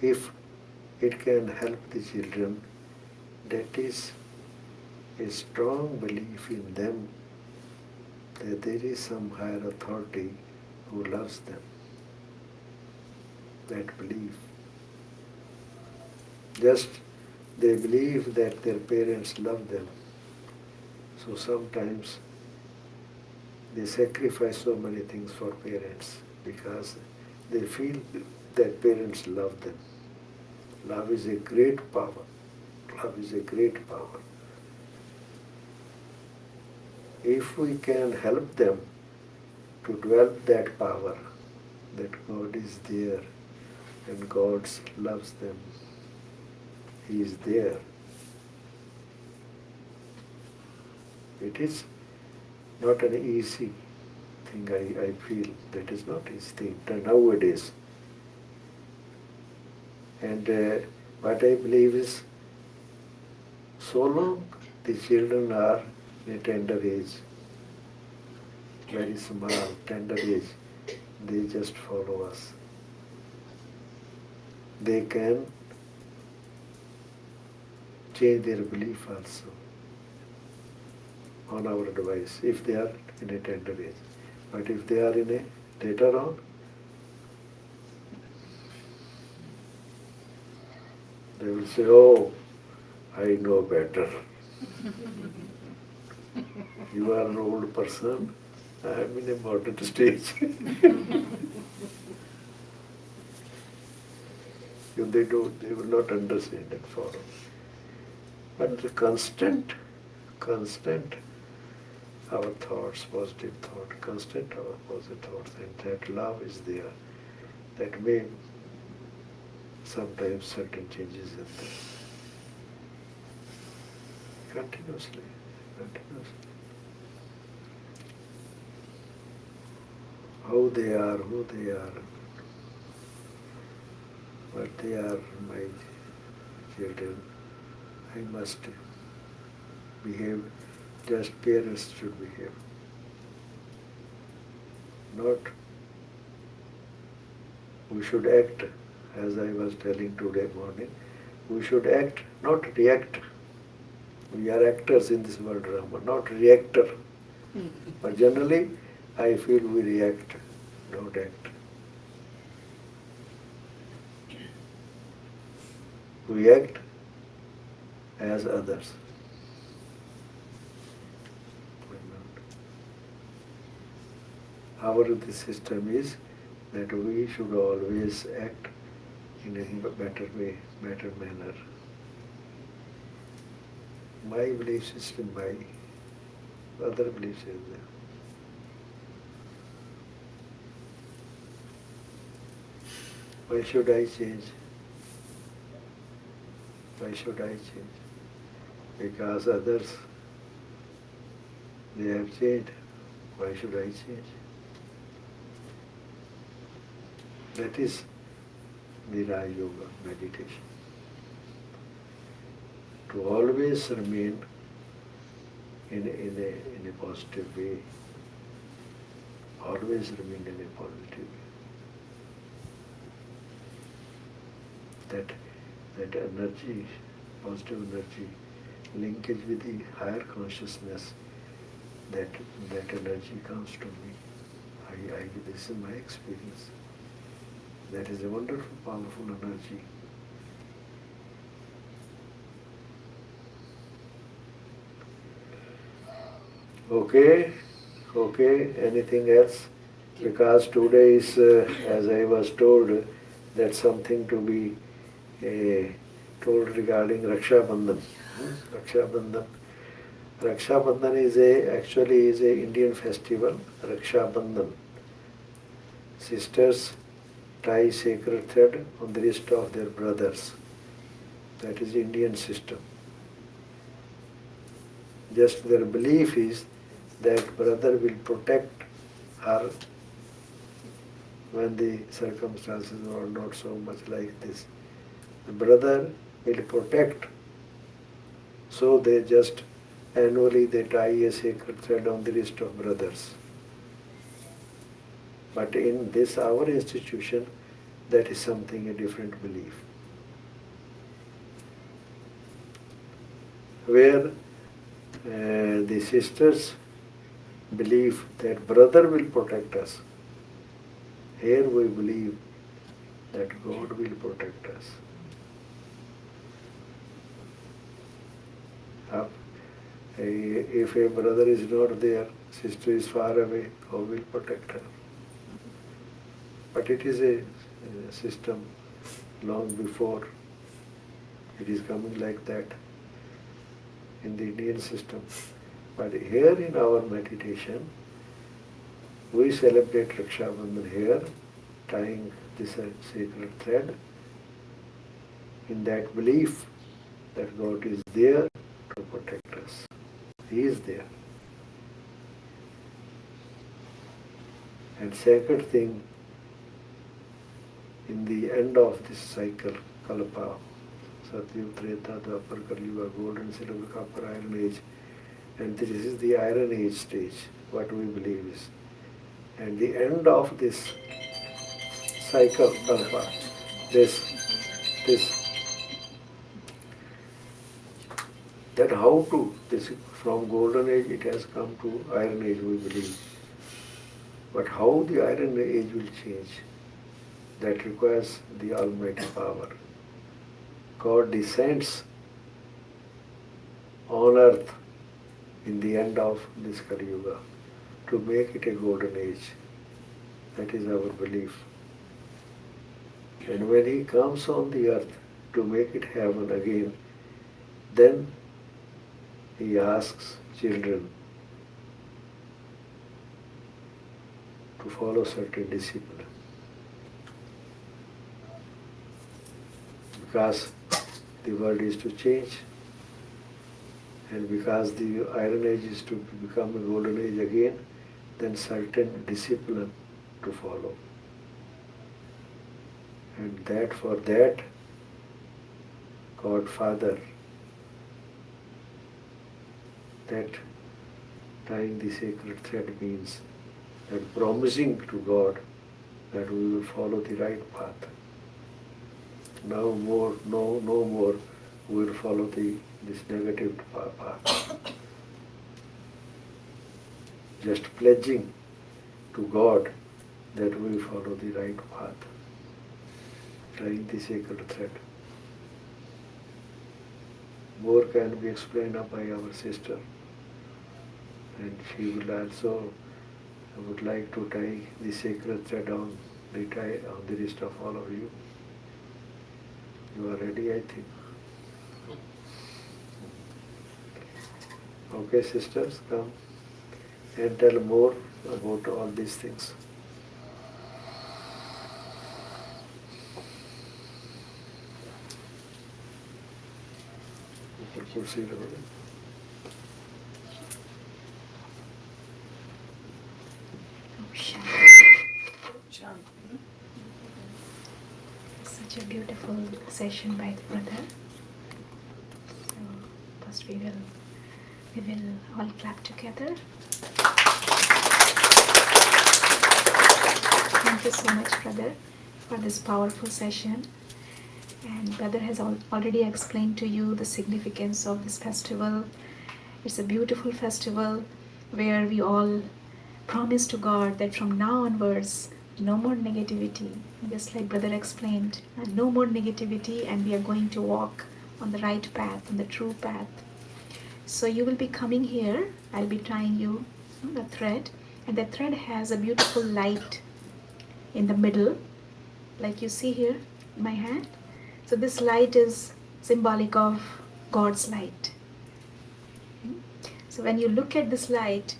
if it can help the children, that is a strong belief in them that there is some higher authority who loves them. That belief. Just they believe that their parents love them. So sometimes they sacrifice so many things for parents because they feel that parents love them. Love is a great power. Love is a great power. If we can help them to develop that power, that God is there and God loves them, He is there. It is not an easy thing, I feel. That is not easy thing nowadays. And what I believe is, so long the children are in a tender age, very small, tender age, they just follow us. They can change their belief also on our advice if they are in a tender age. But if they are in a later on, they will say, oh, I know better. You are an old person, I am in a modern stage. If they don't, they will not understand and follow. But the constant our thoughts, positive thought, constant our positive thoughts, and that love is there, that may sometimes certain changes in them. Continuously. How they are, who they are, what they are, my children, I must behave just parents should behave. Not, we should act, as I was telling today morning, we should act, not react. We are actors in this world drama, not reactor. But generally, I feel we react, don't act. We act as others. Our this system is that we should always act in a better way, better manner. My belief system, my other beliefs is there. Why should I change? Why should I change? Because others, they have changed. Why should I change? That is the Raj Yoga meditation. To always remain in a positive way. Always remain in a positive way. That energy, positive energy, linkage with the higher consciousness, that energy comes to me. This is my experience. That is a wonderful, powerful energy. Okay, anything else? Because today is, as I was told, that's something to be told regarding Raksha Bandhan. Raksha Bandhan. Raksha Bandhan actually is a Indian festival. Raksha Bandhan. Sisters tie sacred thread on the wrist of their brothers. That is the Indian system. Just their belief is that brother will protect her when the circumstances are not so much like this. The brother will protect, so they just annually they tie a sacred thread on the wrist of brothers. But in this our institution, that is something, a different belief. Where the sisters believe that brother will protect us. Here we believe that God will protect us. If a brother is not there, sister is far away, God will protect her. But it is a system long before it is coming like that in the Indian system. But here in our meditation, we celebrate Raksha Bandhan here, tying this sacred thread in that belief that God is there to protect us. He is there. And second thing, in the end of this cycle, Kalpa, Satyuga, Treta, Dwapar, Kali Yuga, Gold and Silver, Copper, Iron Age, and this is the Iron Age stage, what we believe is. And the end of this cycle, Kalpa, that how to, this from Golden Age it has come to Iron Age, we believe. But how the Iron Age will change, that requires the Almighty power. God descends on earth in the end of this Kali Yuga to make it a golden age. That is our belief. And when He comes on the earth to make it heaven again, then He asks children to follow certain discipline. Because the world is to change, and because the Iron Age is to become a Golden Age again, then certain discipline to follow. And that for that, God Father, that tying the sacred thread means that promising to God that we will follow the right path. No more we will follow this negative path. Just pledging to God that we will follow the right path, tying the sacred thread. More can be explained by our sister, and she will also would like to tie the sacred thread on the wrist of all of you. You are ready, I think. Okay, sisters, come and tell more about all these things. Proceed about it. John, Such a beautiful session by the brother. So first we will all clap together. Thank you so much, brother, for this powerful session. And brother has already explained to you the significance of this festival. It's a beautiful festival where we all promise to God that from now onwards, no more negativity, just like brother explained, and no more negativity, and we are going to walk on the right path, on the true path. So you will be coming here, I'll be tying you the thread, and the thread has a beautiful light in the middle, like you see here in my hand. So this light is symbolic of God's light. So when you look at this light,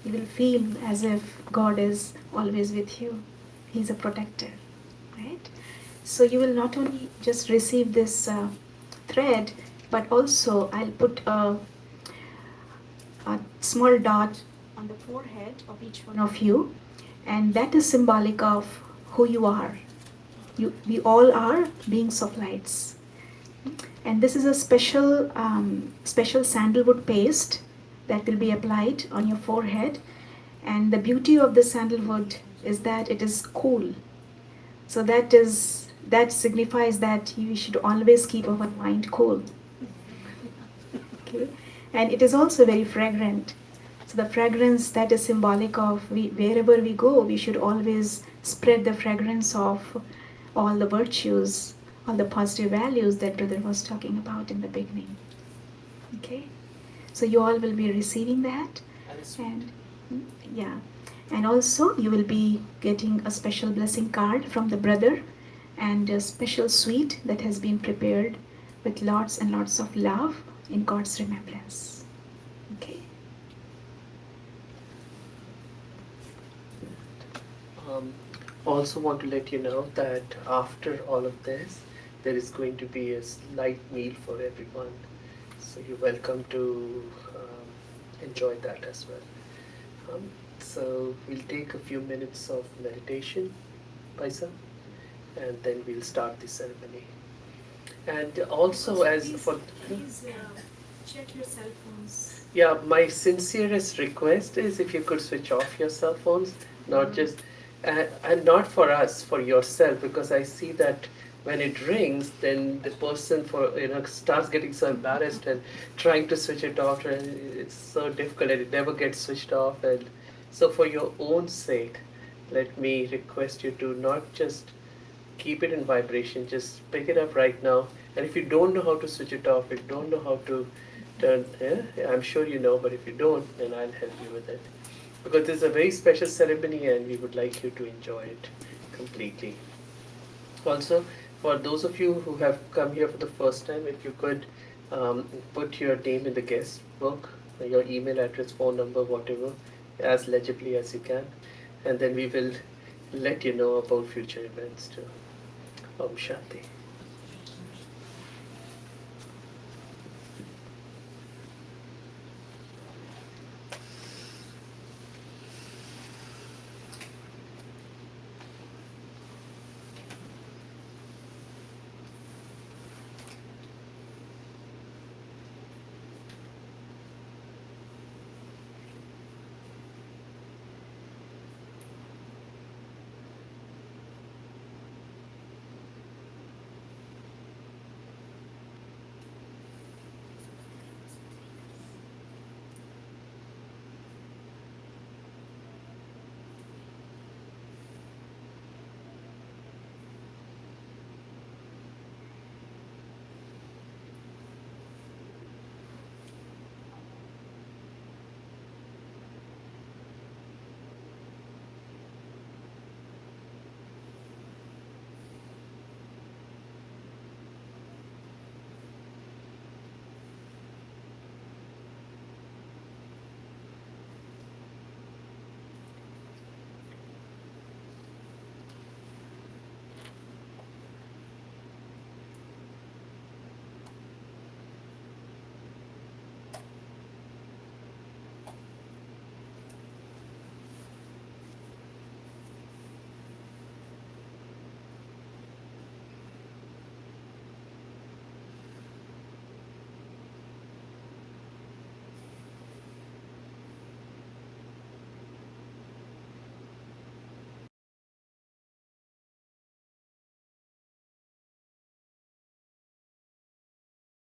you will feel as if God is always with you. He's a protector, right? So you will not only just receive this thread, but also I'll put a small dot on the forehead of each one of you, and that is symbolic of who you are. We all are beings of lights. And this is a special sandalwood paste that will be applied on your forehead. And the beauty of the sandalwood is that it is cool. So that signifies that you should always keep our mind cool. Okay? And it is also very fragrant. So the fragrance that is symbolic of wherever we go, we should always spread the fragrance of all the virtues, all the positive values that brother was talking about in the beginning. Okay? So you all will be receiving that. And yeah. And also you will be getting a special blessing card from the brother and a special sweet that has been prepared with lots and lots of love in God's remembrance. Okay? Also want to let you know that after all of this, there is going to be a light meal for everyone. So you're welcome to enjoy that as well. So we'll take a few minutes of meditation, Paisa, and then we'll start the ceremony. And also Please check your cell phones. Yeah, my sincerest request is if you could switch off your cell phones, not just, and not for us, for yourself, because I see that when it rings, then the person starts getting so embarrassed and trying to switch it off, and it's so difficult, and it never gets switched off. And so, for your own sake, let me request you to not just keep it in vibration, just pick it up right now. And if you don't know how to switch it off, if you don't know how to turn, I'm sure you know, but if you don't, then I'll help you with it. Because this is a very special ceremony and we would like you to enjoy it completely. Also, for those of you who have come here for the first time, if you could put your name in the guest book, your email address, phone number, whatever, as legibly as you can. And then we will let you know about future events too. Om Shanti.